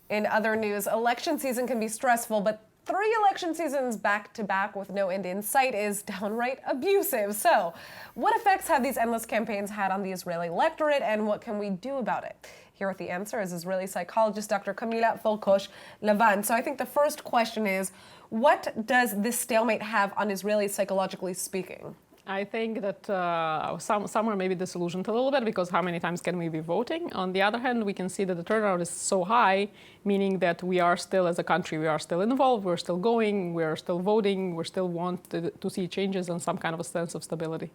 In other news, election season can be stressful, but 3 election seasons back to back with no end in sight is downright abusive. So, what effects have these endless campaigns had on the Israeli electorate, and what can we do about it? Here with the answer is Israeli psychologist Dr. Kamila Forkosh Lavan. So I think the first question is, what does this stalemate have on Israelis psychologically speaking? I think that some are maybe disillusioned a little bit because how many times can we be voting? On the other hand, we can see that the turnout is so high, meaning that we are still, as a country, we are still involved, we're still going, we're still voting, we still want to see changes and some kind of a sense of stability.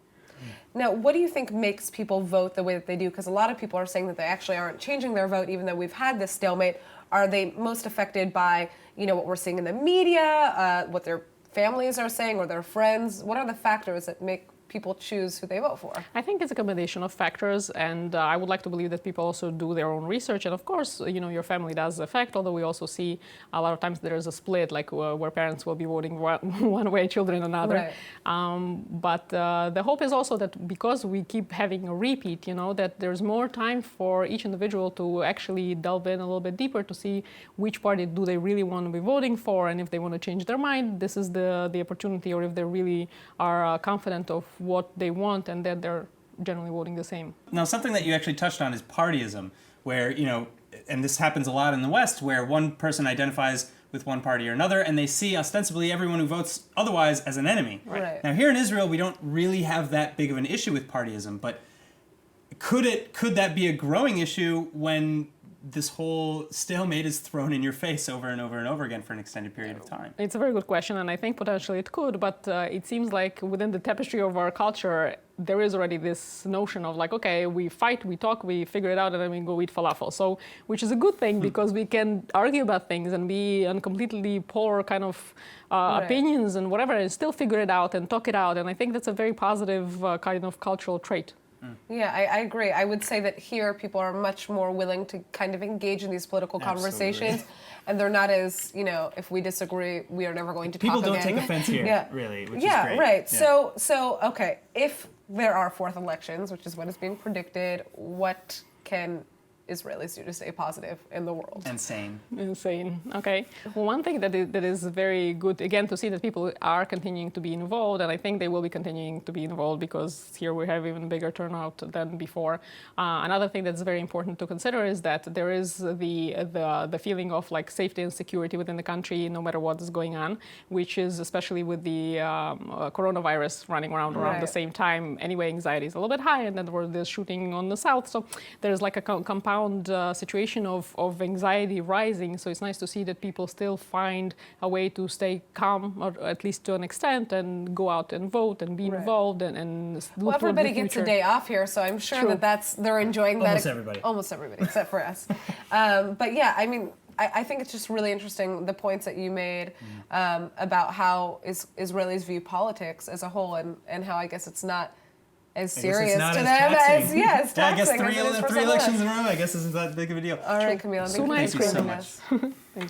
Now, what do you think makes people vote the way that they do? Because a lot of people are saying that they actually aren't changing their vote, even though we've had this stalemate. Are they most affected by, what we're seeing in the media, what their families are saying, or their friends? What are the factors that make people choose who they vote for? I think it's a combination of factors, and I would like to believe that people also do their own research. And of course, your family does affect, although we also see a lot of times there is a split, like where parents will be voting one way, children another. Right. But the hope is also that because we keep having a repeat, that there's more time for each individual to actually delve in a little bit deeper to see which party do they really want to be voting for, and if they want to change their mind, this is the opportunity, or if they really are confident of what they want and that they're generally voting the same. Now, something that you actually touched on is partyism, where, and this happens a lot in the West, where one person identifies with one party or another, and they see ostensibly everyone who votes otherwise as an enemy. Right. Now, here in Israel, we don't really have that big of an issue with partyism, but could that be a growing issue when this whole stalemate is thrown in your face over and over and over again for an extended period of time? It's a very good question, and I think potentially it could, but it seems like within the tapestry of our culture, there is already this notion of like, okay, we fight, we talk, we figure it out, and then we go eat falafel. So, which is a good thing because we can argue about things and be on completely polar kind of opinions and whatever, and still figure it out and talk it out. And I think that's a very positive kind of cultural trait. Yeah, I agree. I would say that here people are much more willing to kind of engage in these political conversations, and they're not as, if we disagree, we are never going to talk again. People don't take offense here, really, which is great. Right. Yeah. So, okay, if there are 4th elections, which is what is being predicted, what can Israelis do to stay positive in the world? Insane. Okay. Well, one thing that is very good, again, to see that people are continuing to be involved, and I think they will be continuing to be involved because here we have even bigger turnout than before. Another thing that's very important to consider is that there is the feeling of like safety and security within the country, no matter what is going on, which is especially with the coronavirus running around the same time. Anyway, anxiety is a little bit high, and then there's shooting on the south, so there's like a compound situation of anxiety rising. So it's nice to see that people still find a way to stay calm, or at least to an extent, and go out and vote and be involved and well, everybody gets a day off here, so I'm sure they're enjoying that. Almost everybody, except for us. But yeah, I mean, I think it's just really interesting the points that you made about how Israelis view politics as a whole, and how I guess it's not as serious to them as taxing. I guess three elections in a row, I guess isn't that big of a deal. All right, Kamila. So nice thank you so much. Thank you.